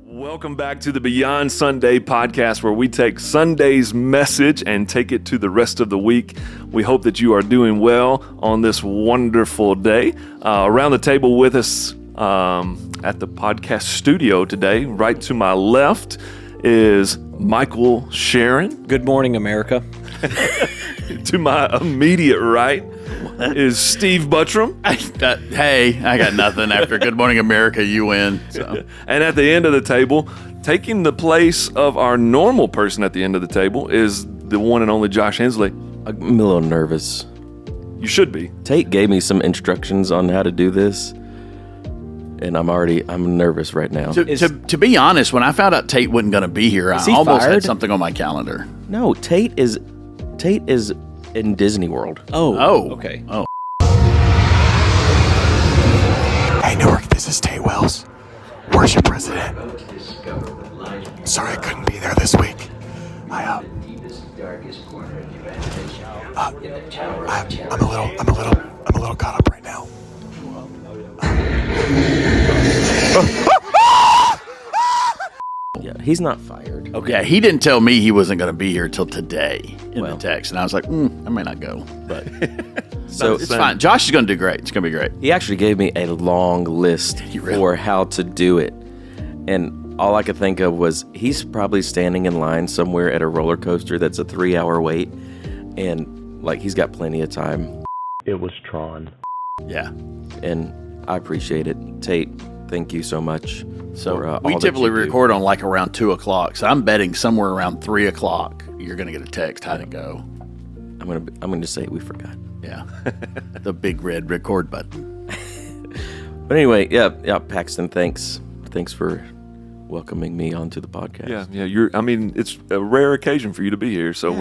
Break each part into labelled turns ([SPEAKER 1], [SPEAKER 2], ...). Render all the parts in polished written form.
[SPEAKER 1] Welcome back to the Beyond Sunday podcast, where we take Sunday's message and take it to the rest of the week. We hope that you are doing well on this wonderful day. Around the table with us at the podcast studio today, right to my left, is Michael Sharon.
[SPEAKER 2] Good morning, America.
[SPEAKER 1] To my immediate right is Steve Buttram.
[SPEAKER 3] Hey, I got nothing. After Good Morning America, you win. So.
[SPEAKER 1] And at the end of the table, taking the place of our normal person at the end of the table, is the one and only Josh Hensley.
[SPEAKER 4] I'm a little nervous.
[SPEAKER 1] You should be.
[SPEAKER 4] Tate gave me some instructions on how to do this, and I'm nervous right now.
[SPEAKER 3] To be honest, when I found out Tate wasn't going to be here, I almost had something on my calendar.
[SPEAKER 4] No, Tate is in Disney World.
[SPEAKER 3] Oh.
[SPEAKER 2] Okay.
[SPEAKER 3] Oh.
[SPEAKER 5] Hey, Newark, this is Tate Wells, worship president. Sorry I couldn't be there this week. I'm a little caught up right now.
[SPEAKER 4] Yeah, he's not fired.
[SPEAKER 3] Okay. Yeah, he didn't tell me he wasn't going to be here till today in the text, and I was like, I may not go, but
[SPEAKER 4] So
[SPEAKER 3] it's fine. Josh is going to do great. It's going to be great.
[SPEAKER 4] he actually gave me a long list
[SPEAKER 3] really?
[SPEAKER 4] for how to do it, and all I could think of was he's probably standing in line somewhere at a roller coaster that's a 3-hour wait, and like he's got plenty of time.
[SPEAKER 6] It was Tron.
[SPEAKER 3] Yeah.
[SPEAKER 4] And I appreciate it. Tate, thank you so much.
[SPEAKER 3] So
[SPEAKER 4] for,
[SPEAKER 3] we
[SPEAKER 4] all that
[SPEAKER 3] typically
[SPEAKER 4] you do.
[SPEAKER 3] record on like around 2 o'clock. So I'm betting somewhere around 3 o'clock, you're going to get a text how to go.
[SPEAKER 4] I'm gonna say we forgot.
[SPEAKER 3] Yeah. The big red record button.
[SPEAKER 4] But anyway, yeah, Paxton, thanks for welcoming me onto the podcast.
[SPEAKER 1] Yeah. It's a rare occasion for you to be here, so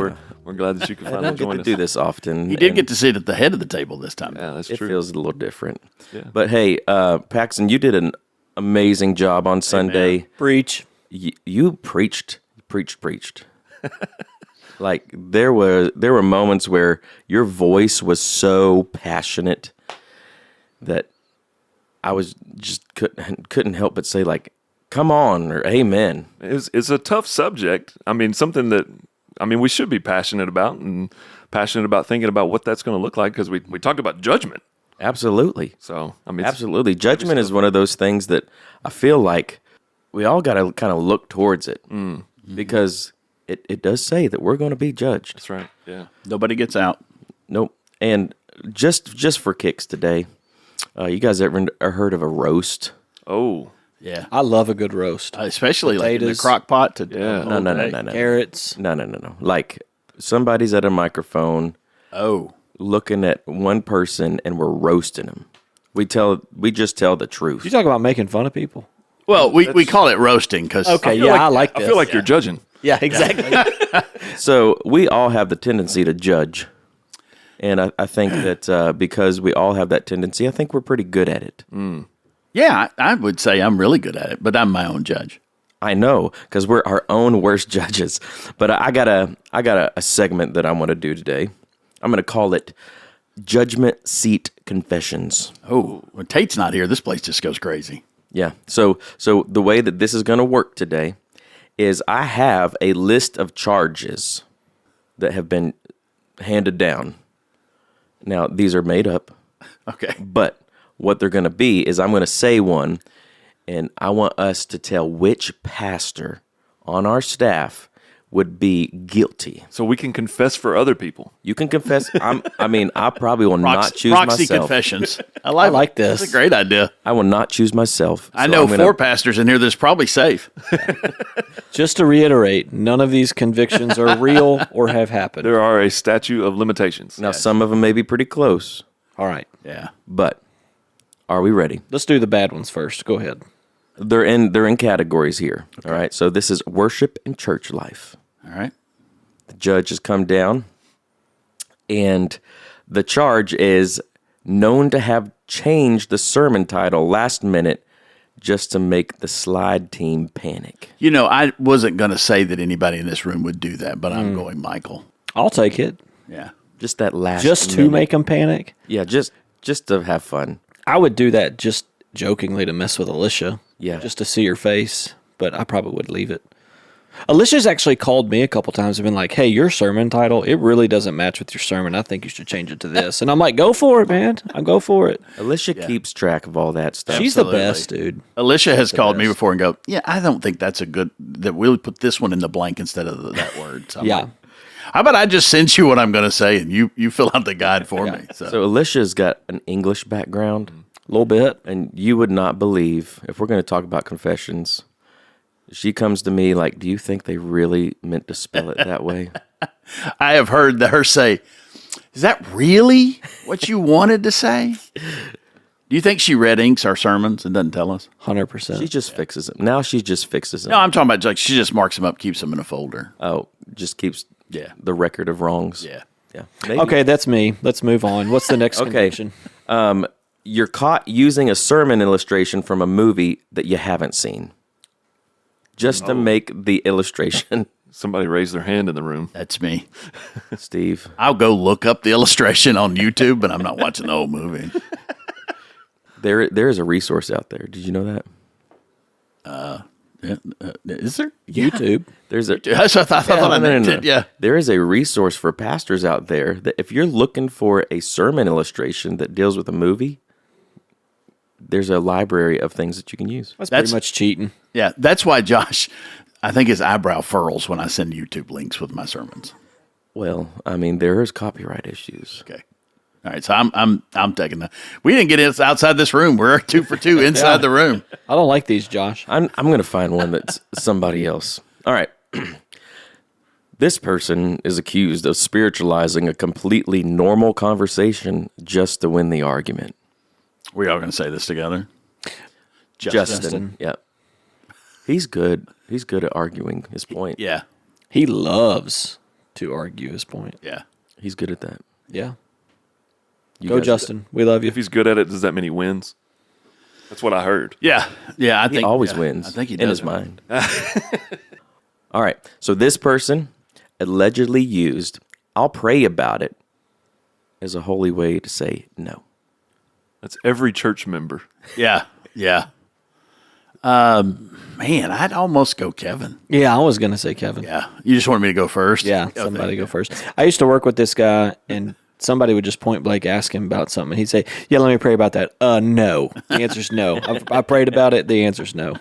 [SPEAKER 1] we're glad that you could
[SPEAKER 4] I
[SPEAKER 1] finally
[SPEAKER 4] don't get
[SPEAKER 1] join
[SPEAKER 4] to
[SPEAKER 1] us.
[SPEAKER 4] do this often.
[SPEAKER 3] You did
[SPEAKER 4] and
[SPEAKER 3] get to sit at the head of the table this time.
[SPEAKER 1] Yeah, that's
[SPEAKER 4] it
[SPEAKER 1] true.
[SPEAKER 4] feels a little different.
[SPEAKER 1] Yeah.
[SPEAKER 4] But hey, Paxton, you did an amazing job on Sunday.
[SPEAKER 2] Preach.
[SPEAKER 4] You preached. Like there were moments where your voice was so passionate that I was just couldn't help but say like, "Come on," or "Amen."
[SPEAKER 1] It's a tough subject. Something that we should be passionate about, and passionate about thinking about what that's going to look like, because we talked about judgment.
[SPEAKER 4] Absolutely.
[SPEAKER 1] So
[SPEAKER 4] Absolutely. Judgment is one of those things that I feel like we all got to kind of look towards it, because it does say that we're going to be judged.
[SPEAKER 1] That's right. Yeah.
[SPEAKER 3] Nobody gets out.
[SPEAKER 4] Nope. And just for kicks today, you guys ever heard of a roast?
[SPEAKER 1] Oh.
[SPEAKER 3] Yeah.
[SPEAKER 2] I love a good roast.
[SPEAKER 3] Especially like in the
[SPEAKER 2] Potatoes.
[SPEAKER 3] crock pot.
[SPEAKER 4] No.
[SPEAKER 2] Carrots.
[SPEAKER 4] No. Like somebody's at a microphone
[SPEAKER 3] Oh.
[SPEAKER 4] looking at one person and we're roasting them. We just tell the truth.
[SPEAKER 2] You talk about making fun of people.
[SPEAKER 3] Well, we call it roasting because
[SPEAKER 2] Okay, I like this.
[SPEAKER 1] I feel like you're judging.
[SPEAKER 2] Yeah, exactly.
[SPEAKER 4] So we all have the tendency to judge. And I think that because we all have that tendency, I think we're pretty good at it.
[SPEAKER 3] Yeah, I would say I'm really good at it, but I'm my own judge.
[SPEAKER 4] I know, because we're our own worst judges. But I got a segment that I want to do today. I'm going to call it Judgment Seat Confessions.
[SPEAKER 3] Oh, when Tate's not here, this place just goes crazy.
[SPEAKER 4] Yeah. So the way that this is going to work today is I have a list of charges that have been handed down. Now, these are made up.
[SPEAKER 3] Okay.
[SPEAKER 4] But what they're going to be is I'm going to say one, and I want us to tell which pastor on our staff would be guilty.
[SPEAKER 1] So we can confess for other people.
[SPEAKER 4] You can confess. I probably will not choose
[SPEAKER 3] Proxy
[SPEAKER 4] myself.
[SPEAKER 3] confessions. I
[SPEAKER 2] like this.
[SPEAKER 3] That's a great idea.
[SPEAKER 4] I will not choose myself.
[SPEAKER 3] I
[SPEAKER 4] So
[SPEAKER 3] know
[SPEAKER 4] I'm gonna-
[SPEAKER 3] 4 pastors in here that's probably safe.
[SPEAKER 2] Just to reiterate, none of these convictions are real or have happened.
[SPEAKER 1] There are a statute of limitations.
[SPEAKER 4] Now, some of them may be pretty close,
[SPEAKER 2] All right.
[SPEAKER 3] Yeah.
[SPEAKER 4] but are we ready?
[SPEAKER 2] Let's do the bad ones first. Go ahead.
[SPEAKER 4] They're in categories here. All right. So this is worship and church life.
[SPEAKER 3] All right.
[SPEAKER 4] The judge has come down, and the charge is known to have changed the sermon title last minute just to make the slide team panic.
[SPEAKER 3] You know, I wasn't going to say that anybody in this room would do that, but I'm going Michael.
[SPEAKER 2] I'll take it.
[SPEAKER 3] Yeah.
[SPEAKER 4] Just that last
[SPEAKER 2] Just to
[SPEAKER 4] minute.
[SPEAKER 2] make them panic.
[SPEAKER 4] Yeah, just to have fun.
[SPEAKER 2] I would do that just jokingly to mess with Alicia.
[SPEAKER 4] Yeah.
[SPEAKER 2] Just to see her face. but I probably would leave it. Alicia's actually called me a couple times and been like, hey, your sermon title, it really doesn't match with your sermon. I think you should change it to this. And I'm like, go for it, man. I'll go for it.
[SPEAKER 4] Alicia keeps track of all that stuff.
[SPEAKER 2] She's
[SPEAKER 3] Absolutely.
[SPEAKER 2] the best, dude.
[SPEAKER 3] Alicia has called me before and go, yeah, I don't think that's a good, that we'll put this one in the blank instead of that word. So I'm
[SPEAKER 2] Yeah.
[SPEAKER 3] like, how about I just send you what I'm going to say and you fill out the guide for me?
[SPEAKER 4] So Alicia's got an English background,
[SPEAKER 2] A little bit.
[SPEAKER 4] and you would not believe, if we're going to talk about confessions, she comes to me like, do you think they really meant to spell it that way?
[SPEAKER 3] I have heard her say, is that really what you wanted to say? Do you think she red inks our sermons and doesn't tell us?
[SPEAKER 2] 100%.
[SPEAKER 4] She just fixes them. Now she just fixes them.
[SPEAKER 3] No, I'm talking about like she just marks them up, keeps them in a folder.
[SPEAKER 4] Oh, just keeps
[SPEAKER 3] Yeah.
[SPEAKER 4] the record of wrongs.
[SPEAKER 3] Yeah.
[SPEAKER 4] Yeah. Maybe.
[SPEAKER 2] Okay, that's me. Let's move on. What's the next
[SPEAKER 4] Okay.
[SPEAKER 2] conviction?
[SPEAKER 4] You're caught using a sermon illustration from a movie that you haven't seen, just to make the illustration.
[SPEAKER 1] Somebody raised their hand in the room.
[SPEAKER 3] That's me.
[SPEAKER 4] Steve.
[SPEAKER 3] I'll go look up the illustration on YouTube, but I'm not watching the whole movie.
[SPEAKER 4] There is a resource out there. Did you know that?
[SPEAKER 3] Is there?
[SPEAKER 2] YouTube.
[SPEAKER 4] There's a
[SPEAKER 3] That's what I thought I meant it. Yeah.
[SPEAKER 4] There is a resource for pastors out there that if you're looking for a sermon illustration that deals with a movie, there's a library of things that you can use.
[SPEAKER 2] That's
[SPEAKER 3] That's-
[SPEAKER 2] pretty much cheating.
[SPEAKER 3] Yeah. That's why Josh, I think his eyebrow furls when I send YouTube links with my sermons.
[SPEAKER 4] Well, I mean, there is copyright issues.
[SPEAKER 3] Okay. All right. So I'm taking that. We didn't get it outside this room. We're 2 for 2 inside the room.
[SPEAKER 2] I don't like these, Josh.
[SPEAKER 4] I'm going to find one that's somebody else. All right. This person is accused of spiritualizing a completely normal conversation just to win the argument.
[SPEAKER 3] We all going to say this together.
[SPEAKER 4] Justin. Yep. He's good. He's good at arguing his point.
[SPEAKER 3] Yeah.
[SPEAKER 2] He loves to argue his point.
[SPEAKER 3] Yeah.
[SPEAKER 4] He's good at that.
[SPEAKER 2] Yeah.
[SPEAKER 4] You
[SPEAKER 2] Go,
[SPEAKER 4] guys-
[SPEAKER 2] Justin. We love you.
[SPEAKER 1] If he's good at it, does that mean he wins? That's what I heard.
[SPEAKER 3] Yeah. Yeah. I
[SPEAKER 4] He
[SPEAKER 3] think
[SPEAKER 4] always
[SPEAKER 3] yeah,
[SPEAKER 4] wins.
[SPEAKER 3] I think he
[SPEAKER 4] in
[SPEAKER 3] does
[SPEAKER 4] his mind. All right. So this person allegedly used "I'll pray about it" as a holy way to say no.
[SPEAKER 1] That's every church member.
[SPEAKER 3] Yeah. Yeah. Man, I'd almost go Kevin.
[SPEAKER 2] Yeah, I was going to say Kevin.
[SPEAKER 3] Yeah. You just wanted me to go first?
[SPEAKER 2] Yeah,
[SPEAKER 3] Okay.
[SPEAKER 2] somebody go first. I used to work with this guy, and somebody would just point blank ask him about something. And he'd say, yeah, let me pray about that. No. The answer's no. I prayed about it. The answer's no.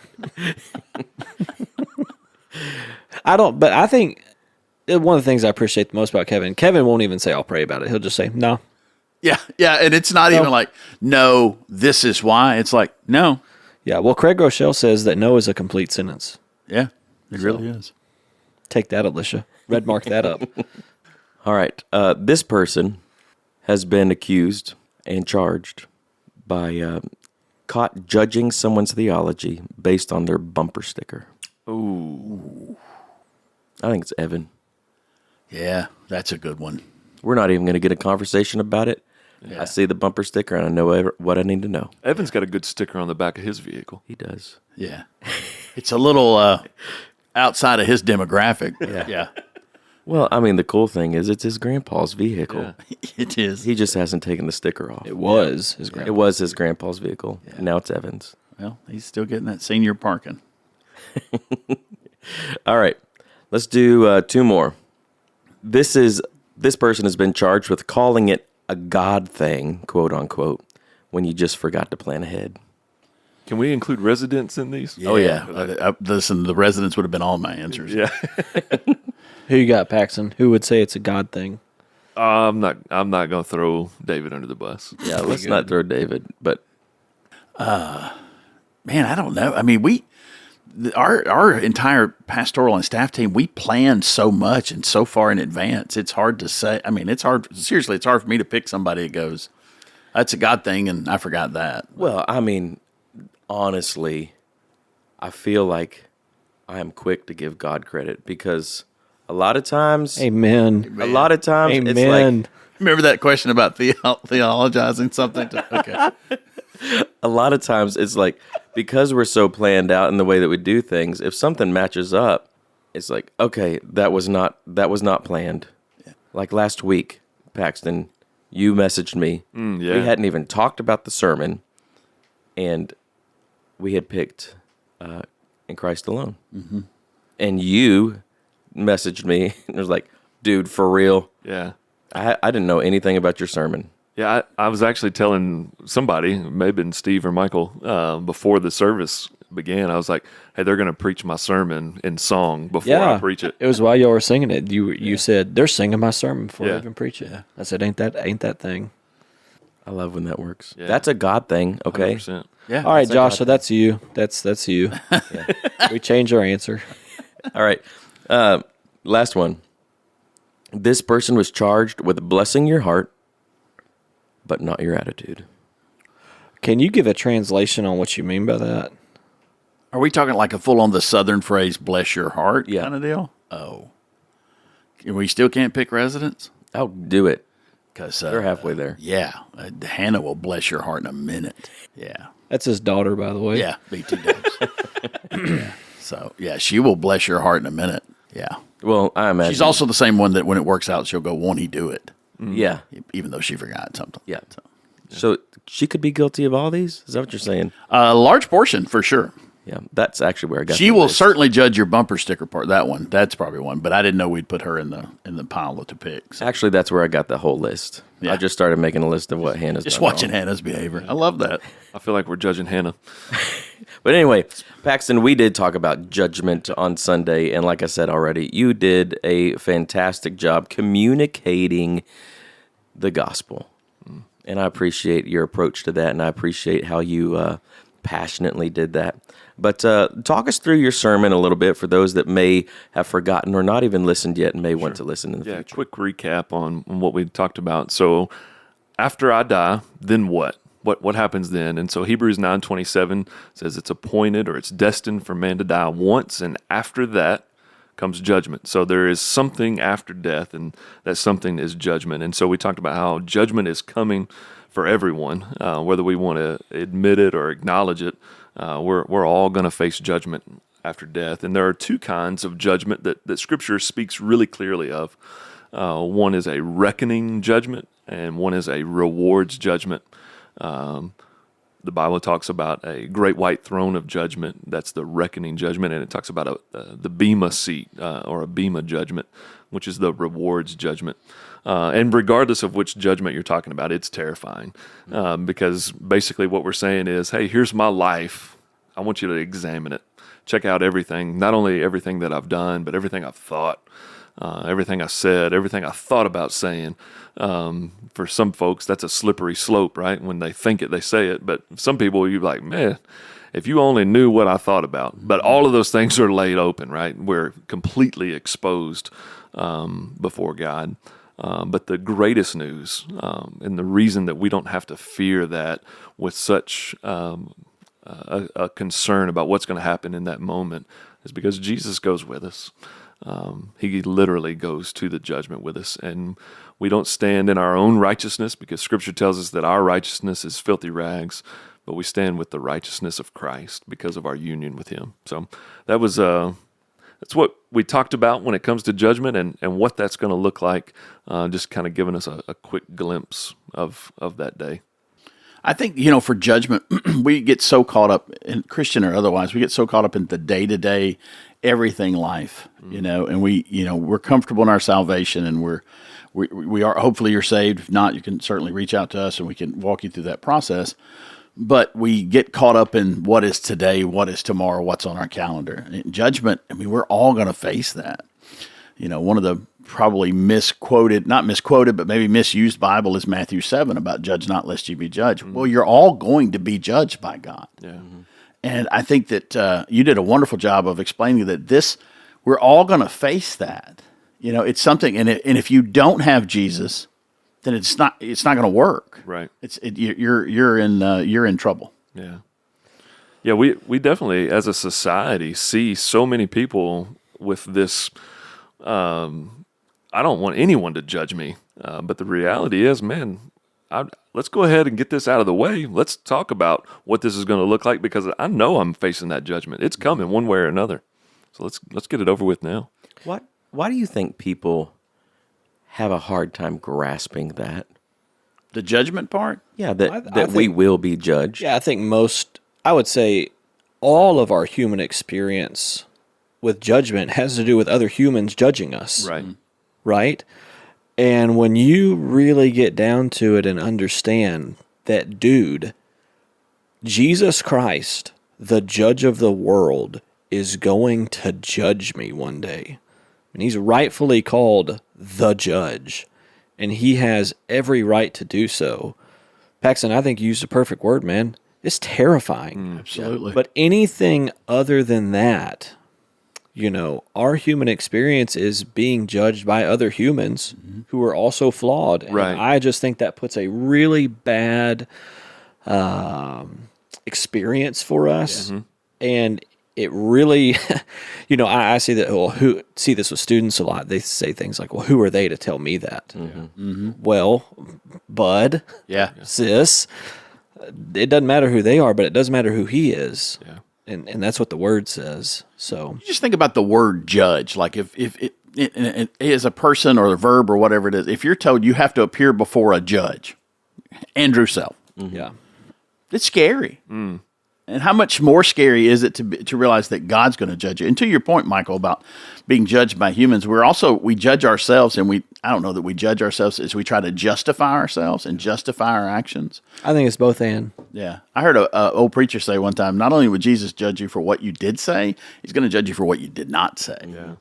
[SPEAKER 2] But I think one of the things I appreciate the most about Kevin won't even say, I'll pray about it. He'll just say, no.
[SPEAKER 3] Yeah. Yeah. And it's not even like, no, this is why. It's like, no.
[SPEAKER 2] Yeah, well, Craig Rochelle says that no is a complete sentence.
[SPEAKER 3] Yeah. It really is.
[SPEAKER 2] Take that, Alicia. Red mark that up.
[SPEAKER 4] All right. This person has been accused and charged by caught judging someone's theology based on their bumper sticker.
[SPEAKER 1] Ooh.
[SPEAKER 4] I think it's Evan.
[SPEAKER 3] Yeah. That's a good one.
[SPEAKER 4] We're not even going to get a conversation about it.
[SPEAKER 3] Yeah.
[SPEAKER 4] I see the bumper sticker and I know what I need to know.
[SPEAKER 1] Evan's got a good sticker on the back of his vehicle.
[SPEAKER 4] He does.
[SPEAKER 3] Yeah. It's a little outside of his demographic. Yeah.
[SPEAKER 4] Well, I mean, the cool thing is it's his grandpa's vehicle.
[SPEAKER 1] Yeah.
[SPEAKER 3] It is.
[SPEAKER 4] He just hasn't taken the sticker off.
[SPEAKER 2] It was his grandpa.
[SPEAKER 4] It was his grandpa's vehicle. Now it's Evan's.
[SPEAKER 3] Well, he's still getting that senior parking.
[SPEAKER 4] All right. Let's do 2 more. This person has been charged with calling it a God thing, quote unquote, when you just forgot to plan ahead.
[SPEAKER 1] Can we include residents in these?
[SPEAKER 3] Oh, yeah. Listen, the residents would have been all my answers.
[SPEAKER 1] Yeah.
[SPEAKER 2] Who you got, Paxton? Who would say it's a God thing?
[SPEAKER 1] I'm not going to throw David under the bus.
[SPEAKER 4] Yeah, let's not throw David, but
[SPEAKER 3] Man, I don't know. I mean, our entire pastoral and staff team, we plan so much and so far in advance. It's hard to say. I mean, it's hard for me to pick somebody that goes, that's a God thing, and I forgot that.
[SPEAKER 4] well, I mean, honestly, I feel like I am quick to give God credit because a lot of times,
[SPEAKER 2] Amen.
[SPEAKER 4] it's like
[SPEAKER 2] Amen.
[SPEAKER 3] Remember that question about theologizing something? Okay.
[SPEAKER 4] a lot of times it's like because we're so planned out in the way that we do things, if something matches up, it's like, okay, that was not planned. Yeah. Like last week, Paxton, you messaged me.
[SPEAKER 1] Yeah.
[SPEAKER 4] We hadn't even talked about the sermon, and we had picked in Christ alone. And you messaged me and was like, dude, for real?
[SPEAKER 1] Yeah.
[SPEAKER 4] I didn't know anything about your sermon.
[SPEAKER 1] Yeah, I was actually telling somebody, maybe Steve or Michael, before the service began. I was like, "Hey, they're going to preach my sermon in song before I preach it."
[SPEAKER 2] It was while y'all were singing it. You said they're singing my sermon before I
[SPEAKER 1] Yeah.
[SPEAKER 2] even preach it. I said, "Ain't that thing?"
[SPEAKER 4] I love when that works.
[SPEAKER 1] Yeah.
[SPEAKER 4] That's a God thing, okay?
[SPEAKER 1] 100%.
[SPEAKER 3] Yeah.
[SPEAKER 2] All right,
[SPEAKER 4] That's a
[SPEAKER 2] Josh.
[SPEAKER 4] God
[SPEAKER 2] So that's you. That's you. We changed our answer.
[SPEAKER 4] All right. Last one. This person was charged with blessing your heart, but not your attitude.
[SPEAKER 2] Can you give a translation on what you mean by that?
[SPEAKER 3] Are we talking like a full on the Southern phrase, bless your heart
[SPEAKER 4] Yeah.
[SPEAKER 3] kind of deal? Oh. We still can't pick residents?
[SPEAKER 4] Oh, do it.
[SPEAKER 3] Because
[SPEAKER 4] You're halfway there.
[SPEAKER 3] Yeah. Hannah will bless your heart in a minute. Yeah.
[SPEAKER 2] That's his daughter, by the way.
[SPEAKER 3] Yeah. BT dubs. Yeah. So, yeah, she will bless your heart in a minute. Yeah.
[SPEAKER 4] Well, I imagine.
[SPEAKER 3] She's also the same one that when it works out, she'll go, won't he do it?
[SPEAKER 4] Yeah.
[SPEAKER 3] Even though she forgot something.
[SPEAKER 4] Yeah. So she could be guilty of all these? Is that what you're saying?
[SPEAKER 3] A large portion, for sure.
[SPEAKER 4] Yeah. That's actually where I got
[SPEAKER 3] She
[SPEAKER 4] the
[SPEAKER 3] will
[SPEAKER 4] list.
[SPEAKER 3] certainly judge your bumper sticker part. That one, that's probably one. But I didn't know we'd put her in the pile to pick. So
[SPEAKER 4] Actually, that's where I got the whole list.
[SPEAKER 3] Yeah.
[SPEAKER 4] I just started making a list of what Hannah's
[SPEAKER 3] just
[SPEAKER 4] done
[SPEAKER 3] watching
[SPEAKER 4] wrong.
[SPEAKER 3] Hannah's behavior. I love that.
[SPEAKER 1] I feel like we're judging Hannah.
[SPEAKER 4] But anyway, Paxton, we did talk about judgment on Sunday, and like I said already, you did a fantastic job communicating the gospel. And I appreciate your approach to that, and I appreciate how you passionately did that. But talk us through your sermon a little bit for those that may have forgotten or not even listened yet and may want to listen in the
[SPEAKER 1] Yeah,
[SPEAKER 4] future.
[SPEAKER 1] quick recap on what we talked about. So after I die, then what? What happens then? And so Hebrews 9:27 says it's appointed or it's destined for man to die once, and after that comes judgment. So there is something after death, and that something is judgment. And so we talked about how judgment is coming for everyone, whether we want to admit it or acknowledge it. We're all going to face judgment after death. And there are two kinds of judgment that Scripture speaks really clearly of. One is a reckoning judgment, and one is a rewards judgment. The Bible talks about a great white throne of judgment. That's the reckoning judgment. And it talks about the bema seat or a bema judgment, which is the rewards judgment. And regardless of which judgment you're talking about, it's terrifying because basically what we're saying is, hey, here's my life. I want you to examine it. Check out everything, not only everything that I've done, but everything I've thought. Everything I said, everything I thought about saying. For some folks, that's a slippery slope, right? When they think it, they say it. But some people, you're like, man, if you only knew what I thought about. But all of those things are laid open, right? We're completely exposed before God. But the greatest news, and the reason that we don't have to fear that with such a concern about what's going to happen in that moment is because Jesus goes with us. He literally goes to the judgment with us, and we don't stand in our own righteousness because Scripture tells us that our righteousness is filthy rags, but we stand with the righteousness of Christ because of our union with Him. So that was that's what we talked about when it comes to judgment and what that's going to look like. Just kind of giving us a quick glimpse of that day.
[SPEAKER 3] I think, for judgment, we get so caught up, in Christian or otherwise, we get so caught up in the day-to-day, everything life, and we're comfortable in our salvation, and we are, hopefully you're saved. If not, you can certainly reach out to us and we can walk you through that process. But we get caught up in what is today, what is tomorrow, what's on our calendar. And judgment, we're all going to face that. One of the probably not misquoted, but maybe misused Bible is Matthew 7 about judge not lest you be judged. Mm-hmm. Well, you're all going to be judged by God.
[SPEAKER 1] Yeah. Mm-hmm.
[SPEAKER 3] And I think that you did a wonderful job of explaining that we're all going to face that. It's something, and if you don't have Jesus, then it's not going to work.
[SPEAKER 1] Right.
[SPEAKER 3] You're in trouble.
[SPEAKER 1] Yeah. Yeah, we definitely, as a society, see so many people with this. I don't want anyone to judge me, but the reality is, man, let's go ahead and get this out of the way. Let's talk about what this is going to look like because I know I'm facing that judgment. It's coming one way or another. So let's get it over with now.
[SPEAKER 4] Why do you think people have a hard time grasping that?
[SPEAKER 3] The judgment part?
[SPEAKER 4] Yeah, that
[SPEAKER 2] I
[SPEAKER 4] we
[SPEAKER 2] think-
[SPEAKER 4] will be judged.
[SPEAKER 2] Yeah, I think I would say all of our human experience with judgment has to do with other humans judging us.
[SPEAKER 1] Right.
[SPEAKER 2] Right? And when you really get down to it and understand that, dude, Jesus Christ, the judge of the world, is going to judge me one day. And he's rightfully called the judge. And he has every right to do so. Paxton, I think you used a perfect word, man. It's terrifying.
[SPEAKER 3] Absolutely.
[SPEAKER 2] But anything other than that, you know, our human experience is being judged by other humans who are also flawed. And
[SPEAKER 1] Right.
[SPEAKER 2] I just think that puts a really bad experience for us. And it really, you know, I see that, see this with students a lot. They say things like, well, who are they to tell me that? Well, bud,
[SPEAKER 3] yeah.
[SPEAKER 2] sis, it doesn't matter who they are, but it does matter who he is.
[SPEAKER 1] Yeah.
[SPEAKER 2] And that's what the word says. So
[SPEAKER 3] Just think about the word judge. Like if it is a person or a verb or whatever it is, if you're told you have to appear before a judge, Andrew Self,
[SPEAKER 2] yeah,
[SPEAKER 3] it's scary. And how much more scary is it to realize that God's going to judge you? And to your point, Michael, about being judged by humans, we judge ourselves, and I don't know that we judge ourselves as we try to justify ourselves and justify our actions.
[SPEAKER 2] I think it's both and.
[SPEAKER 3] Yeah. I heard a old preacher say one time, not only would Jesus judge you for what you did say, he's going to judge you for what you did not say.
[SPEAKER 1] Yeah.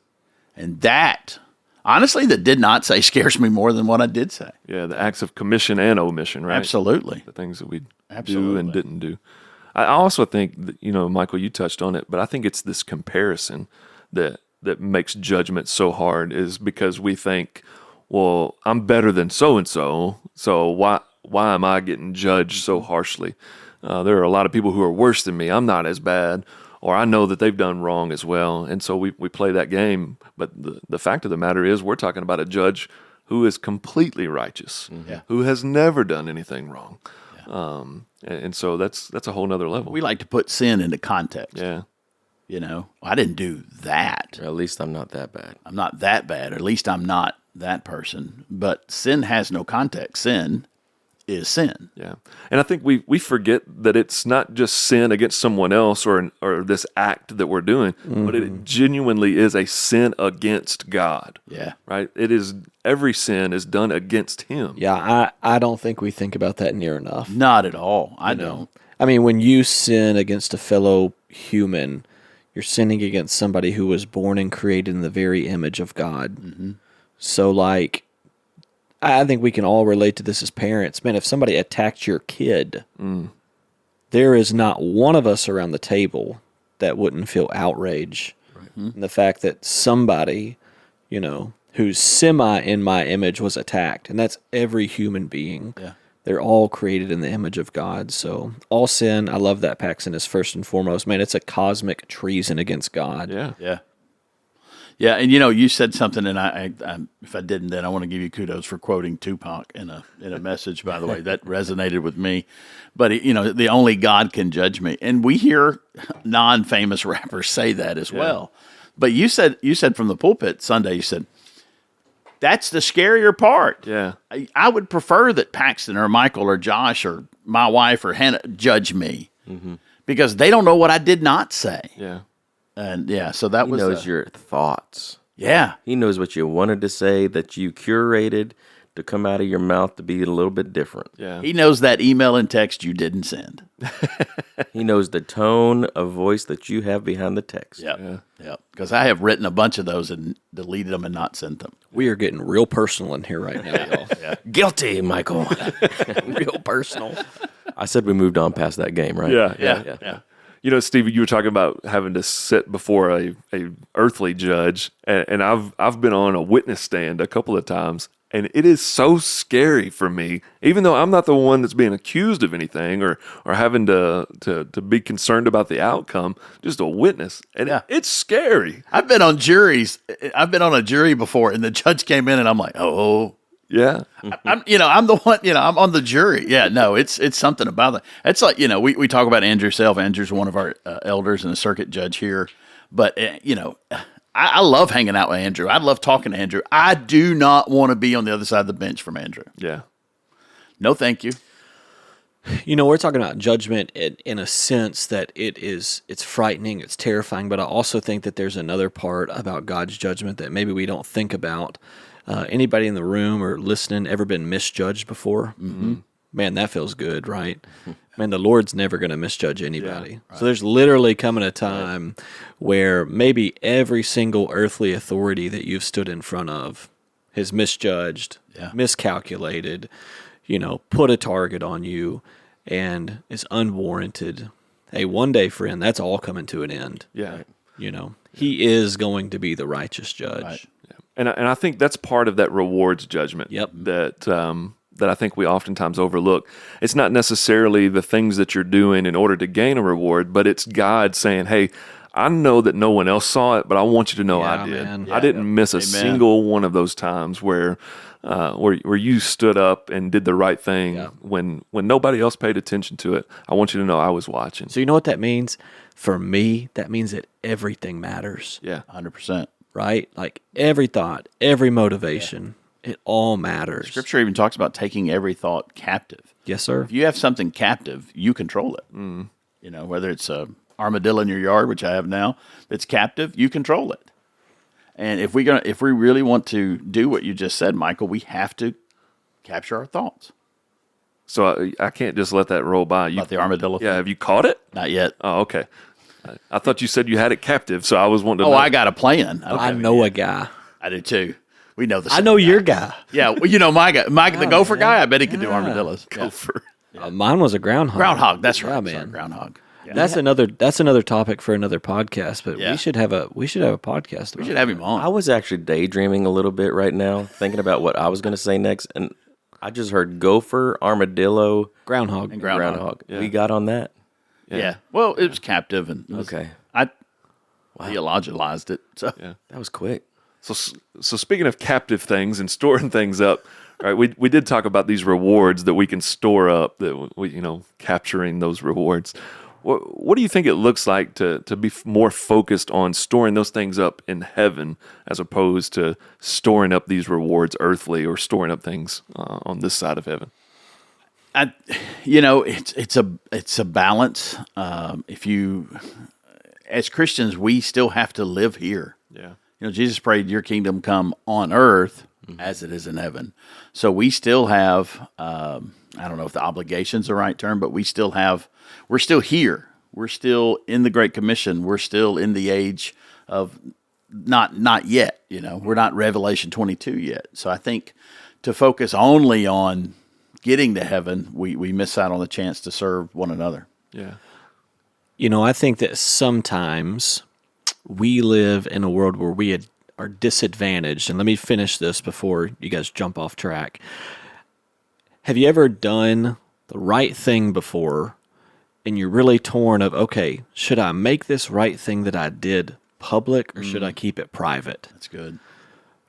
[SPEAKER 3] And that, honestly, the did not say scares me more than what I did say.
[SPEAKER 1] Yeah. The acts of commission and omission, right?
[SPEAKER 3] Absolutely.
[SPEAKER 1] The things that we do
[SPEAKER 3] Absolutely.
[SPEAKER 1] and didn't do. I also think that, you know, Michael, you touched on it, but I think it's this comparison that makes judgment so hard, is because we think, well, I'm better than so-and-so, so why am I getting judged so harshly? There are a lot of people who are worse than me. I'm not as bad, or I know that they've done wrong as well. And so we play that game. But the fact of the matter is, we're talking about a judge who is completely righteous, who has never done anything wrong. And so that's a whole nother level.
[SPEAKER 3] We like to put sin into context.
[SPEAKER 1] Yeah.
[SPEAKER 3] You know, I didn't do that.
[SPEAKER 4] Or at least I'm not that bad.
[SPEAKER 3] I'm not that bad, or at least I'm not that person. But sin has no context. Sin is sin.
[SPEAKER 1] Yeah. And I think we forget that it's not just sin against someone else or this act that we're doing, but it genuinely is a sin against God.
[SPEAKER 3] Yeah.
[SPEAKER 1] Right? It is, every sin is done against him.
[SPEAKER 2] Yeah, I don't think we think about that near enough.
[SPEAKER 3] Not at all. I don't.
[SPEAKER 2] I mean, when you sin against a fellow human, you're sinning against somebody who was born and created in the very image of God. So, like, I think we can all relate to this as parents. Man, if somebody attacked your kid, there is not one of us around the table that wouldn't feel outrage. And the fact that somebody, you know, who's semi in my image was attacked. And that's every human being.
[SPEAKER 3] Yeah.
[SPEAKER 2] They're all created in the image of God. So all sin, I love that, Paxton, is first and foremost. Man, it's a cosmic treason against God.
[SPEAKER 1] Yeah.
[SPEAKER 3] Yeah. Yeah, and you know, you said something, and I if I didn't, then I want to give you kudos for quoting Tupac in a message. By the way, that resonated with me. But you know, the only God can judge me, and we hear non-famous rappers say that as well. But you said from the pulpit Sunday, you said that's the scarier part.
[SPEAKER 1] Yeah.
[SPEAKER 3] I would prefer that Paxton or Michael or Josh or my wife or Hannah judge me because they don't know what I did not say.
[SPEAKER 1] Yeah.
[SPEAKER 3] And yeah, so that
[SPEAKER 4] He
[SPEAKER 3] was
[SPEAKER 4] knows your thoughts.
[SPEAKER 3] yeah.
[SPEAKER 4] He knows what you wanted to say, that you curated to come out of your mouth to be a little bit different.
[SPEAKER 1] Yeah.
[SPEAKER 3] He knows that email and text you didn't send.
[SPEAKER 4] He knows the tone of voice that you have behind the text.
[SPEAKER 3] Yep. Yep. Because I have written a bunch of those and deleted them and not sent them.
[SPEAKER 2] We are getting real personal in here right now, y'all.
[SPEAKER 4] Guilty, Michael.
[SPEAKER 2] Real personal.
[SPEAKER 4] I said we moved on past that game, right?
[SPEAKER 1] Yeah. You know, Steve, you were talking about having to sit before a earthly judge, and I've been on a witness stand a couple of times, and it is so scary for me, even though I'm not the one that's being accused of anything or having to be concerned about the outcome, just a witness, and it's scary.
[SPEAKER 3] I've been on juries. I've been on a jury before, and the judge came in, and I'm like, oh.
[SPEAKER 1] Yeah.
[SPEAKER 3] I'm the one, I'm on the jury. Yeah, no, it's something about that. It's like, we talk about Andrew Self. Andrew's one of our elders and a circuit judge here. But, I love hanging out with Andrew. I love talking to Andrew. I do not want to be on the other side of the bench from Andrew.
[SPEAKER 1] Yeah.
[SPEAKER 3] No, thank you.
[SPEAKER 2] We're talking about judgment in a sense that it's frightening, it's terrifying, but I also think that there's another part about God's judgment that maybe we don't think about. Anybody in the room or listening ever been misjudged before? Mm-hmm. Man, that feels good, right? Man, the Lord's never going to misjudge anybody. Yeah, right. So there's literally coming a time where maybe every single earthly authority that you've stood in front of has misjudged, miscalculated, put a target on you, and is unwarranted. Hey, one day, friend, that's all coming to an end.
[SPEAKER 1] Yeah.
[SPEAKER 2] He is going to be the righteous judge.
[SPEAKER 1] Right. Yeah. And I think that's part of that rewards judgment.
[SPEAKER 2] Yep.
[SPEAKER 1] That I think we oftentimes overlook. It's not necessarily the things that you're doing in order to gain a reward, but it's God saying, hey, I know that no one else saw it, but I want you to know I did. Man. I didn't miss a single one of those times where you stood up and did the right thing when nobody else paid attention to it. I want you to know I was watching.
[SPEAKER 2] So you know what that means? For me, that means that everything matters.
[SPEAKER 1] Yeah,
[SPEAKER 3] 100%.
[SPEAKER 2] Right? Like every thought, every motivation, it all matters.
[SPEAKER 3] Scripture even talks about taking every thought captive.
[SPEAKER 2] Yes, sir.
[SPEAKER 3] If you have something captive, you control it. Mm. Whether it's a armadillo in your yard, which I have now, that's captive, you control it. And if we really want to do what you just said, Michael, we have to capture our thoughts.
[SPEAKER 1] So I can't just let that roll by.
[SPEAKER 3] About the armadillo thing?
[SPEAKER 1] Yeah, have you caught it?
[SPEAKER 3] Not yet.
[SPEAKER 1] Oh, okay. I thought you said you had it captive, so I was wanting to know.
[SPEAKER 3] I got a plan.
[SPEAKER 2] I know a guy.
[SPEAKER 3] I do too. We know the
[SPEAKER 2] I know your guy.
[SPEAKER 3] Yeah, well, my guy. The gopher guy, I bet he can do armadillos.
[SPEAKER 1] Gopher.
[SPEAKER 2] Mine was a groundhog.
[SPEAKER 3] Groundhog, that's right.
[SPEAKER 2] Yeah, man.
[SPEAKER 3] Sorry, groundhog. Yeah.
[SPEAKER 2] That's another topic for another podcast, but we should have a podcast.
[SPEAKER 3] We should have him on.
[SPEAKER 4] I was actually daydreaming a little bit right now, thinking about what I was going to say next, and I just heard gopher, armadillo,
[SPEAKER 2] groundhog,
[SPEAKER 4] and groundhog. Yeah. We got on that.
[SPEAKER 3] Yeah. Well, it was captive, and I theologized it. So
[SPEAKER 4] that was quick.
[SPEAKER 1] So speaking of captive things and storing things up, right? We did talk about these rewards that we can store up, that we capturing those rewards. What do you think it looks like to be more focused on storing those things up in heaven as opposed to storing up these rewards earthly or storing up things on this side of heaven?
[SPEAKER 3] It's a balance. As Christians, we still have to live here.
[SPEAKER 1] Yeah.
[SPEAKER 3] Jesus prayed, "Your kingdom come on earth as it is in heaven." So we still have, I don't know if the obligation's the right term, but we're still here. We're still in the Great Commission. We're still in the age of not yet. We're not Revelation 22 yet. So I think to focus only on getting to heaven, we miss out on the chance to serve one another.
[SPEAKER 1] Yeah.
[SPEAKER 2] I think that sometimes we live in a world where we are disadvantaged. And let me finish this before you guys jump off track. Have you ever done the right thing before and you're really torn of, okay, should I make this right thing that I did public or should I keep it private?
[SPEAKER 3] That's good.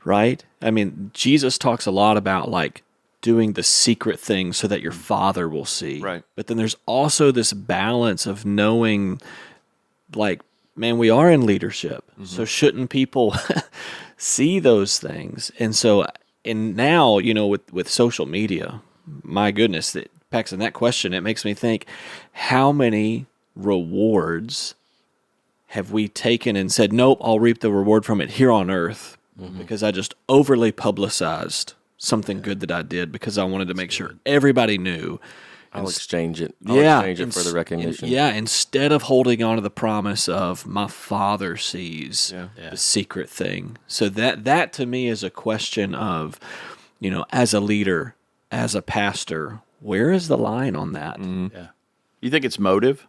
[SPEAKER 2] Right? I mean, Jesus talks a lot about doing the secret thing so that your Father will see.
[SPEAKER 1] Right.
[SPEAKER 2] But then there's also this balance of knowing, man, we are in leadership, so shouldn't people see those things? And now, with social media, my goodness, Paxton, that question, it makes me think, how many rewards have we taken and said, nope, I'll reap the reward from it here on earth because I just overly publicized something good that I did because I wanted to make sure everybody knew.
[SPEAKER 4] I'll exchange it. I'll exchange it for the recognition.
[SPEAKER 2] Instead of holding on to the promise of my Father sees the secret thing. So that to me is a question of, as a leader, as a pastor, where is the line on that?
[SPEAKER 3] Yeah. You think it's motive?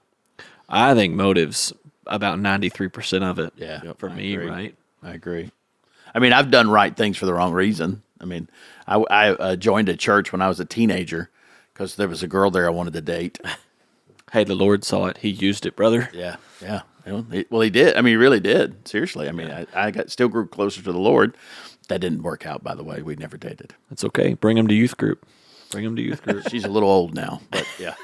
[SPEAKER 2] I think motive's about 93% of it.
[SPEAKER 3] Yeah,
[SPEAKER 2] for me,
[SPEAKER 3] agree.
[SPEAKER 2] right?
[SPEAKER 3] I agree. I mean, I've done right things for the wrong reason. I mean, I joined a church when I was a teenager because there was a girl there I wanted to date.
[SPEAKER 2] Hey, the Lord saw it. He used it, brother.
[SPEAKER 3] Yeah. Well, he did. I mean, he really did. Seriously. I mean, I still grew closer to the Lord. That didn't work out, by the way. We never dated.
[SPEAKER 2] That's okay. Bring him to youth group.
[SPEAKER 3] She's a little old now, but yeah.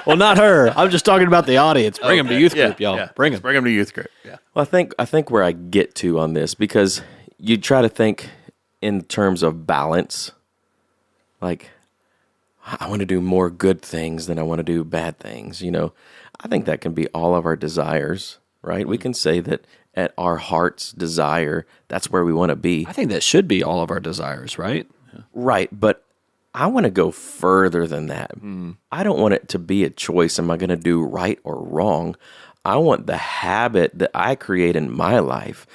[SPEAKER 2] Well, not her. I'm just talking about the audience. Bring him to youth group, y'all.
[SPEAKER 3] Yeah.
[SPEAKER 2] Bring him.
[SPEAKER 3] Bring him to youth group. Yeah.
[SPEAKER 4] Well, I think where I get to on this, because you try to think in terms of balance, I want to do more good things than I want to do bad things. I think that can be all of our desires, right? We can say that at our heart's desire, that's where we want to be.
[SPEAKER 2] I think that should be all of our desires, right?
[SPEAKER 4] Right, but I want to go further than that. I don't want it to be a choice. Am I going to do right or wrong? I want the habit that I create in my life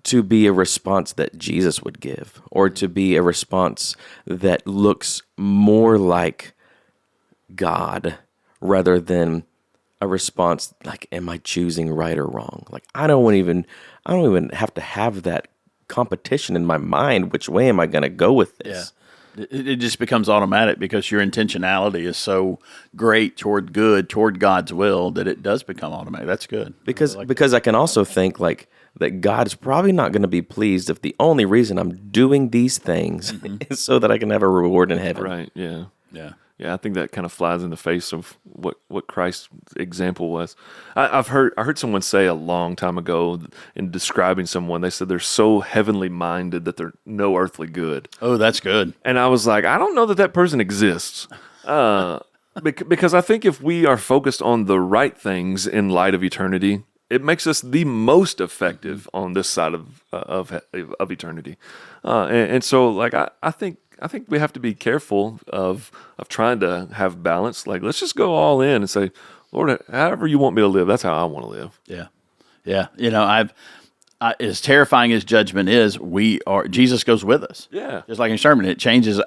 [SPEAKER 4] to be a response that Jesus would give, or to be a response that looks more like God rather than a response like, am I choosing right or wrong? Like, I don't even have to have that competition in my mind. Which way am I going to go with this?
[SPEAKER 3] It just becomes automatic because your intentionality is so great toward good, toward God's will, that it does become automatic. That's good.
[SPEAKER 4] Because I can also think like that God's probably not going to be pleased if the only reason I'm doing these things is so that I can have a reward in heaven.
[SPEAKER 1] Right. Yeah.
[SPEAKER 3] Yeah.
[SPEAKER 1] Yeah, I think that kind of flies in the face of what Christ's example was. I heard someone say a long time ago in describing someone, they said they're so heavenly minded that they're no earthly good.
[SPEAKER 3] Oh, that's good.
[SPEAKER 1] And I was like, I don't know that person exists. Because I think if we are focused on the right things in light of eternity, it makes us the most effective on this side of eternity. And so, like, I think we have to be careful of trying to have balance. Like, let's just go all in and say, Lord, however you want me to live, that's how I want to live.
[SPEAKER 3] Yeah. Yeah. As terrifying as judgment is, Jesus goes with us.
[SPEAKER 1] Yeah.
[SPEAKER 3] Just like in sermon, it changes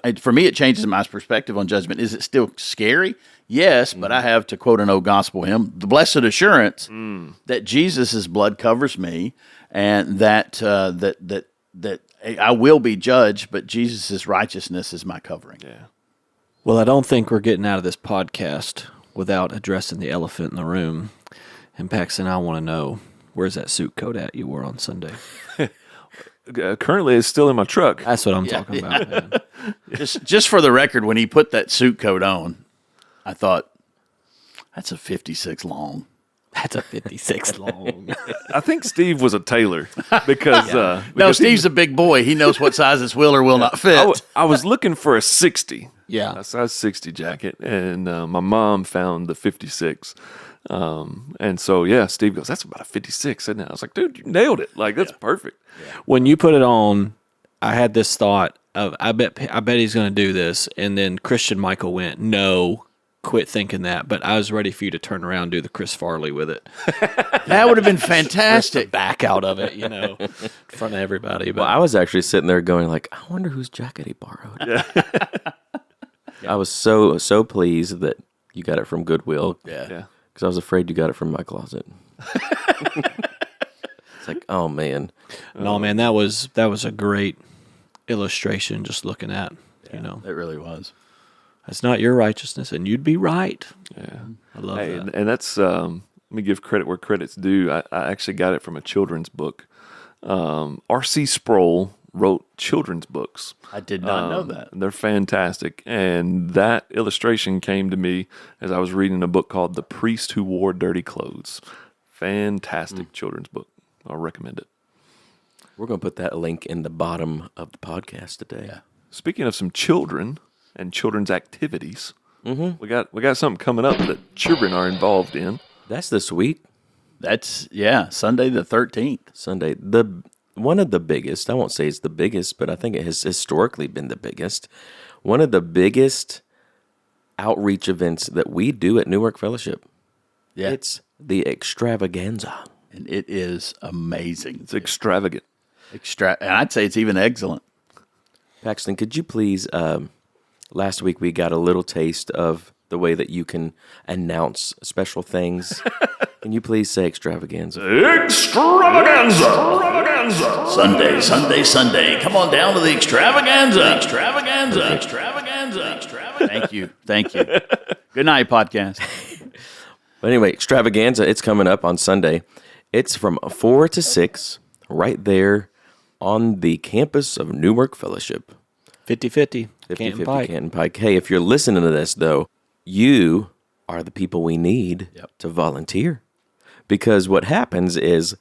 [SPEAKER 3] my perspective on judgment. Is it still scary? Yes, but I have, to quote an old gospel hymn, the blessed assurance that Jesus' blood covers me, and that I will be judged, but Jesus' righteousness is my covering.
[SPEAKER 1] Yeah.
[SPEAKER 2] Well, I don't think we're getting out of this podcast without addressing the elephant in the room. And Paxton, I want to know, where's that suit coat at you wore on Sunday?
[SPEAKER 1] Currently, it's still in my truck.
[SPEAKER 2] That's what I'm talking about, man.
[SPEAKER 3] Just for the record, when he put that suit coat on, I thought, that's a 56 long.
[SPEAKER 2] That's a 56 long.
[SPEAKER 1] I think Steve was a tailor because
[SPEAKER 3] No, Steve's a big boy. He knows what size his will or will not fit.
[SPEAKER 1] I was looking for a 60.
[SPEAKER 2] Yeah.
[SPEAKER 1] A size 60 jacket, and my mom found the 56. And so, yeah, Steve goes, that's about a 56, isn't it? I was like, dude, you nailed it. Like, that's perfect.
[SPEAKER 2] When you put it on, I had this thought of, I bet he's going to do this. And then Christian Michael went, no, quit thinking that. But I was ready for you to turn around and do the Chris Farley with it.
[SPEAKER 3] That would have been fantastic.
[SPEAKER 2] Back out of it, in front of everybody. But
[SPEAKER 4] Well, I was actually sitting there going like, I wonder whose jacket he borrowed. Yeah. I was so pleased that you got it from Goodwill.
[SPEAKER 1] Yeah.
[SPEAKER 4] Because I was afraid you got it from my closet. It's like, oh man.
[SPEAKER 2] no, man, that was a great illustration just looking at,
[SPEAKER 3] It really was.
[SPEAKER 2] That's not your righteousness, and you'd be right.
[SPEAKER 1] Yeah.
[SPEAKER 2] I love
[SPEAKER 1] Hey,
[SPEAKER 2] that.
[SPEAKER 1] and that's, let me give credit where credit's due. I actually got it from a children's book. R.C. Sproul wrote children's books.
[SPEAKER 3] I did not know that.
[SPEAKER 1] They're fantastic. And that illustration came to me as I was reading a book called The Priest Who Wore Dirty Clothes. Fantastic children's book. I'll recommend it.
[SPEAKER 4] We're going to put that link in the bottom of the podcast today. Yeah.
[SPEAKER 1] Speaking of some children and children's activities, we got something coming up that children are involved in.
[SPEAKER 4] That's this week.
[SPEAKER 3] That's, Sunday the 13th.
[SPEAKER 4] Sunday. One of the biggest, I won't say it's the biggest, but I think it has historically been the biggest. One of the biggest outreach events that we do at Newark Fellowship.
[SPEAKER 3] Yeah.
[SPEAKER 4] It's the extravaganza.
[SPEAKER 3] And it is amazing.
[SPEAKER 1] It's extravagant.
[SPEAKER 3] And I'd say it's even excellent.
[SPEAKER 4] Paxton, could you please, last week we got a little taste of the way that you can announce special things. Can you please say extravaganza?
[SPEAKER 1] Extravaganza!
[SPEAKER 3] Sunday. Come on down to the extravaganza. Thank you. Good night, podcast.
[SPEAKER 4] But anyway, extravaganza, it's coming up on Sunday. It's from 4 to 6, right there on the campus of Newark Fellowship.
[SPEAKER 2] 50-50.
[SPEAKER 4] 50-50 Canton Pike. Hey, if you're listening to this, though, you are the people we need to volunteer. Because what happens is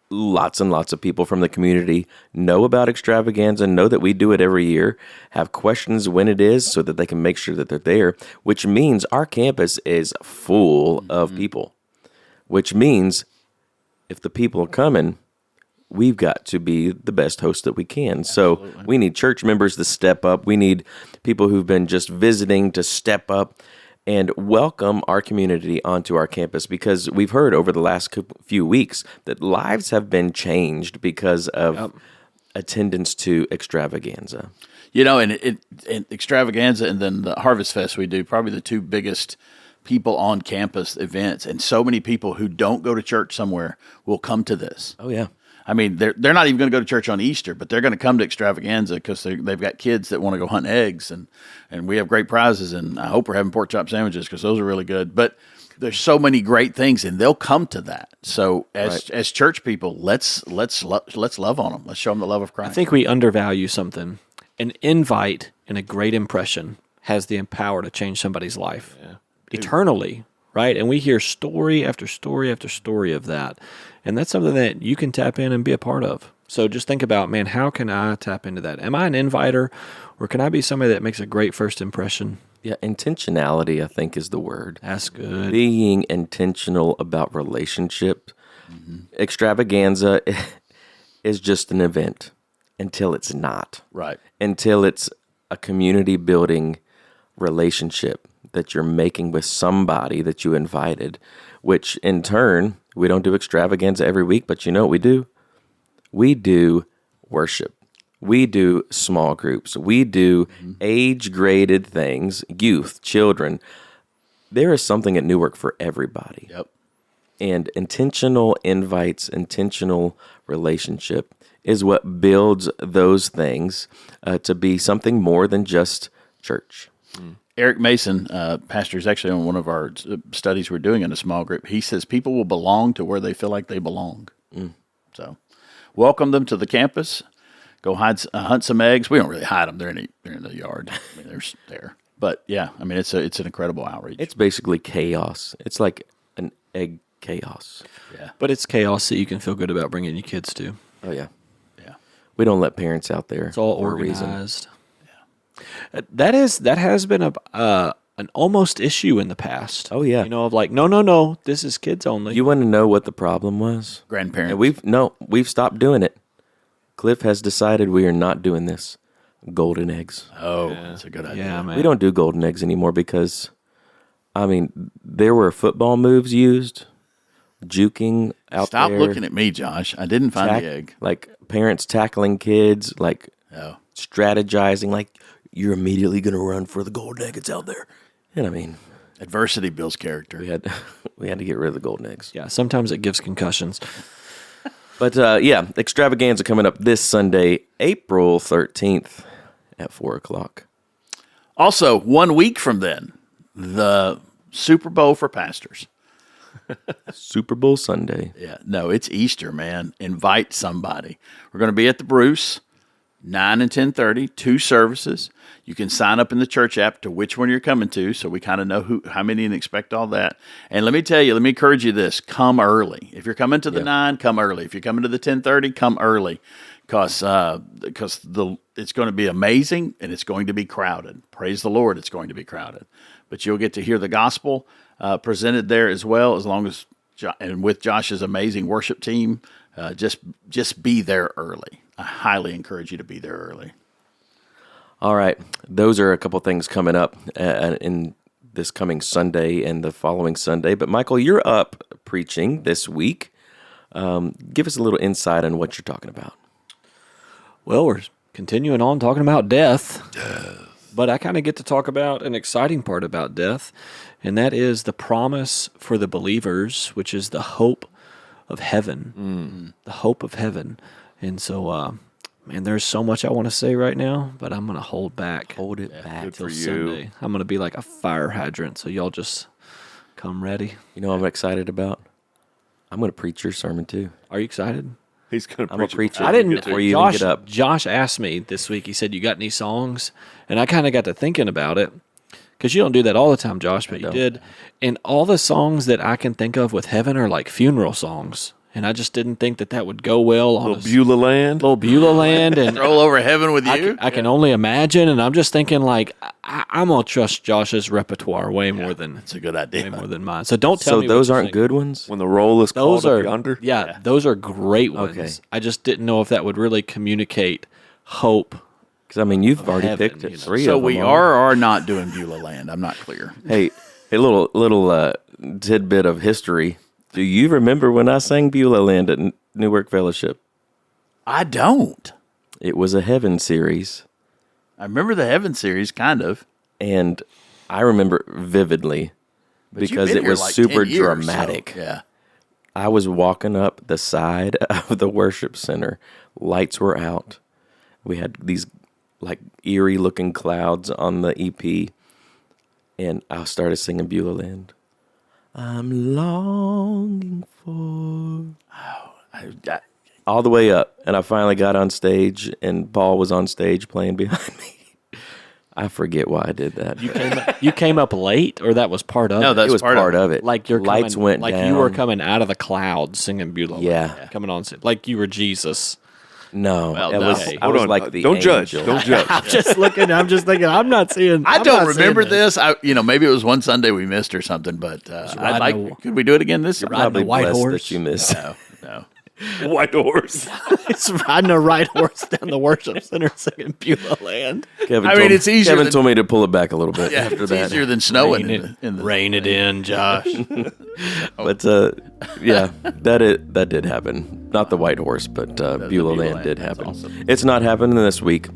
[SPEAKER 4] lots and lots of people from the community know about Extravaganza, know that we do it every year, have questions when it is so that they can make sure that they're there, which means our campus is full of people, which means if the people are coming, we've got to be the best host that we can. So we need church members to step up. We need people who've been just visiting to step up and welcome our community onto our campus, because we've heard over the last few weeks that lives have been changed because of attendance to Extravaganza.
[SPEAKER 3] You know, and Extravaganza and then the Harvest Fest we do, probably the two biggest people on campus events. And so many people who don't go to church somewhere will come to this.
[SPEAKER 4] Oh, yeah.
[SPEAKER 3] I mean, they're not even going to go to church on Easter, but they're going to come to Extravaganza because they've got kids that want to go hunt eggs, and we have great prizes, and I hope we're having pork chop sandwiches because those are really good. But there's so many great things, and they'll come to that. So as church people, let's love on them. Let's show them the love of Christ.
[SPEAKER 2] I think we undervalue something. An invite and a great impression has the power to change somebody's life eternally, right? And we hear story after story after story of that. And that's something that you can tap in and be a part of. So just think about, man, how can I tap into that? Am I an inviter, or can I be somebody that makes a great first impression?
[SPEAKER 4] Yeah, intentionality, I think, is the word.
[SPEAKER 2] That's good.
[SPEAKER 4] Being intentional about relationship. Extravaganza is just an event until it's not.
[SPEAKER 3] Right.
[SPEAKER 4] Until it's a community-building relationship that you're making with somebody that you invited, which in turn, we don't do Extravaganza every week, but you know what we do? We do worship. We do small groups. We do age-graded things, youth, children. There is something at Newark for everybody.
[SPEAKER 3] Yep.
[SPEAKER 4] And intentional invites, intentional relationship is what builds those things to be something more than just church.
[SPEAKER 3] Eric Mason, pastor, is actually on one of our studies we're doing in a small group. He says people will belong to where they feel like they belong. So welcome them to the campus. Go hunt some eggs. We don't really hide them. They're in the yard. I mean, they're there. But yeah, I mean, it's an incredible outreach.
[SPEAKER 4] It's basically chaos. It's like an egg chaos.
[SPEAKER 3] Yeah.
[SPEAKER 2] But it's chaos that you can feel good about bringing your kids to.
[SPEAKER 4] Oh, yeah.
[SPEAKER 3] Yeah.
[SPEAKER 4] We don't let parents out there.
[SPEAKER 2] It's all
[SPEAKER 4] for a reason.
[SPEAKER 2] organized. That has been an almost issue in the past.
[SPEAKER 4] Oh, yeah.
[SPEAKER 2] You know, of like, no, this is kids only.
[SPEAKER 4] You want to know what the problem was?
[SPEAKER 3] Grandparents.
[SPEAKER 4] And we've stopped doing it. Cliff has decided we are not doing this. Golden eggs.
[SPEAKER 3] Oh, that's a good idea.
[SPEAKER 2] Yeah, man.
[SPEAKER 4] We don't do golden eggs anymore because, I mean, there were football moves used, juking out
[SPEAKER 3] Stop
[SPEAKER 4] there.
[SPEAKER 3] looking at me, Josh. I didn't find the egg.
[SPEAKER 4] Like parents tackling kids, like
[SPEAKER 3] Oh.
[SPEAKER 4] strategizing, like you're immediately going to run for the golden egg. It's out there. And I mean,
[SPEAKER 3] Adversity builds character.
[SPEAKER 4] we had to get rid of the golden eggs.
[SPEAKER 2] Yeah, sometimes it gives concussions.
[SPEAKER 4] But yeah, Extravaganza coming up this Sunday, April 13th at 4:00.
[SPEAKER 3] Also, 1 week from then, the Super Bowl for pastors.
[SPEAKER 4] Super Bowl Sunday.
[SPEAKER 3] Yeah, no, it's Easter, man. Invite somebody. We're going to be at the Bruce, 9 and 10:30, 2 services. You can sign up in the church app to which one you're coming to, so we kind of know how many and expect all that. And let me encourage you this: come early. If you're coming to the 9, come early. If you're coming to the 10:30, come early, because it's going to be amazing and it's going to be crowded. Praise the Lord, it's going to be crowded, but you'll get to hear the gospel presented there as well, as long as and with Josh's amazing worship team. Just be there early. I highly encourage you to be there early.
[SPEAKER 4] All right. Those are a couple things coming up in this coming Sunday and the following Sunday. But Michael, you're up preaching this week. Give us a little insight on what you're talking about.
[SPEAKER 2] Well, we're continuing on talking about death. But I kind of get to talk about an exciting part about death, and that is the promise for the believers, which is the hope of heaven. The hope of heaven. And so, man, there's so much I want to say right now, but I'm going to hold back.
[SPEAKER 4] Hold it back.
[SPEAKER 1] good
[SPEAKER 2] Till
[SPEAKER 1] for you.
[SPEAKER 2] Sunday. I'm going to be like a fire hydrant, so y'all just come ready.
[SPEAKER 4] You know what I'm excited about? I'm going to preach your sermon too.
[SPEAKER 2] Are you excited?
[SPEAKER 1] He's going to
[SPEAKER 4] I'm a
[SPEAKER 1] preach.
[SPEAKER 4] preacher.
[SPEAKER 2] I didn't.
[SPEAKER 4] Before you even get up.
[SPEAKER 2] Josh asked me this week. He said, "You got any songs?" And I kind of got to thinking about it, because you don't do that all the time, Josh, but you did. And all the songs that I can think of with heaven are like funeral songs. and I just didn't think that would go well on
[SPEAKER 1] Little Beulah land.
[SPEAKER 2] little Beulah land, and
[SPEAKER 3] Roll over heaven with you.
[SPEAKER 2] I can only imagine. And I'm just thinking, like, I'm gonna trust Josh's repertoire way more than
[SPEAKER 3] That's a good idea.
[SPEAKER 2] mine. So don't tell
[SPEAKER 4] So
[SPEAKER 2] me.
[SPEAKER 4] those
[SPEAKER 2] what you
[SPEAKER 4] aren't
[SPEAKER 2] think.
[SPEAKER 4] good ones?
[SPEAKER 1] When the roll is called
[SPEAKER 2] Those are
[SPEAKER 1] up yonder.
[SPEAKER 2] Yeah, those are great ones.
[SPEAKER 4] Okay.
[SPEAKER 2] I just didn't know if that would really communicate hope.
[SPEAKER 4] Because, I mean, you've already
[SPEAKER 2] heaven,
[SPEAKER 4] picked
[SPEAKER 2] you know.
[SPEAKER 4] three
[SPEAKER 3] So
[SPEAKER 4] of them.
[SPEAKER 3] we are or are not doing Beulah Land. I'm not clear.
[SPEAKER 4] Hey, a little tidbit of history. Do you remember when I sang Beulah Land at Newark Fellowship?
[SPEAKER 3] I don't.
[SPEAKER 4] It was a Heaven series,
[SPEAKER 3] I remember the Heaven series, kind of.
[SPEAKER 4] and I remember vividly
[SPEAKER 3] But you've
[SPEAKER 4] because
[SPEAKER 3] been
[SPEAKER 4] it
[SPEAKER 3] here
[SPEAKER 4] was
[SPEAKER 3] like
[SPEAKER 4] super
[SPEAKER 3] 10 years,
[SPEAKER 4] dramatic.
[SPEAKER 3] so, yeah.
[SPEAKER 4] I was walking up the side of the worship center. Lights were out. We had these like eerie looking clouds on the EP, and I started singing Beulah Land. I'm longing for all the way up, and I finally got on stage, and Paul was on stage playing behind me. I forget why I did that.
[SPEAKER 2] You came up late, or that was part of
[SPEAKER 3] No,
[SPEAKER 2] it?
[SPEAKER 3] that's
[SPEAKER 4] It was part of it.
[SPEAKER 2] Like your
[SPEAKER 4] lights went
[SPEAKER 2] like
[SPEAKER 4] down.
[SPEAKER 2] you were coming out of the clouds singing Beulah.
[SPEAKER 4] Yeah.
[SPEAKER 2] Land, coming on stage. Like you were Jesus.
[SPEAKER 4] No,
[SPEAKER 3] Well,
[SPEAKER 4] it
[SPEAKER 3] no.
[SPEAKER 4] was.
[SPEAKER 3] Hey,
[SPEAKER 4] I
[SPEAKER 1] Hold
[SPEAKER 4] was
[SPEAKER 1] on.
[SPEAKER 4] like the
[SPEAKER 1] Don't judge.
[SPEAKER 4] angel.
[SPEAKER 1] Don't judge.
[SPEAKER 2] I'm just looking. I'm just thinking. I'm not seeing.
[SPEAKER 3] I
[SPEAKER 2] I'm
[SPEAKER 3] don't
[SPEAKER 2] not
[SPEAKER 3] remember
[SPEAKER 2] seeing this.
[SPEAKER 3] this. Maybe it was one Sunday we missed or something, but I'd
[SPEAKER 2] riding
[SPEAKER 3] like. Could we do it again this?
[SPEAKER 2] riding
[SPEAKER 4] Probably
[SPEAKER 2] a white
[SPEAKER 4] blessed
[SPEAKER 2] horse.
[SPEAKER 4] that you missed.
[SPEAKER 3] No.
[SPEAKER 1] White horse.
[SPEAKER 2] It's riding a right horse down the worship center singing Beulah Land.
[SPEAKER 4] Kevin
[SPEAKER 3] I mean,
[SPEAKER 4] told-
[SPEAKER 3] it's easier
[SPEAKER 4] Kevin
[SPEAKER 3] than-
[SPEAKER 4] told me to pull it back a little bit
[SPEAKER 3] Yeah,
[SPEAKER 4] after
[SPEAKER 3] it's
[SPEAKER 4] that.
[SPEAKER 3] easier than snowing
[SPEAKER 2] Rain
[SPEAKER 3] in the
[SPEAKER 2] Rain it in, Josh.
[SPEAKER 4] But yeah, that did happen. Not the white horse, but Beulah
[SPEAKER 3] Beulah
[SPEAKER 4] Land
[SPEAKER 3] Land,
[SPEAKER 4] did
[SPEAKER 3] that's
[SPEAKER 4] happen.
[SPEAKER 3] awesome.
[SPEAKER 4] It's not happening this week,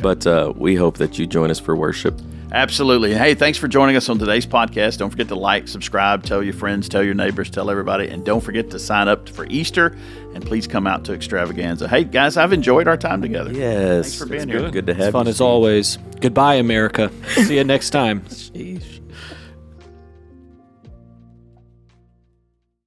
[SPEAKER 4] but we hope that you join us for worship.
[SPEAKER 3] Absolutely. Hey, thanks for joining us on today's podcast. Don't forget to like, subscribe, tell your friends, tell your neighbors, tell everybody, and don't forget to sign up for Easter, and please come out to Extravaganza. Hey, guys, I've enjoyed our time together.
[SPEAKER 4] Yes,
[SPEAKER 3] Thanks for being
[SPEAKER 4] it's
[SPEAKER 3] here.
[SPEAKER 4] Good to have
[SPEAKER 2] Fun
[SPEAKER 4] you.
[SPEAKER 2] as always. Goodbye, America. See you next time.
[SPEAKER 4] Sheesh.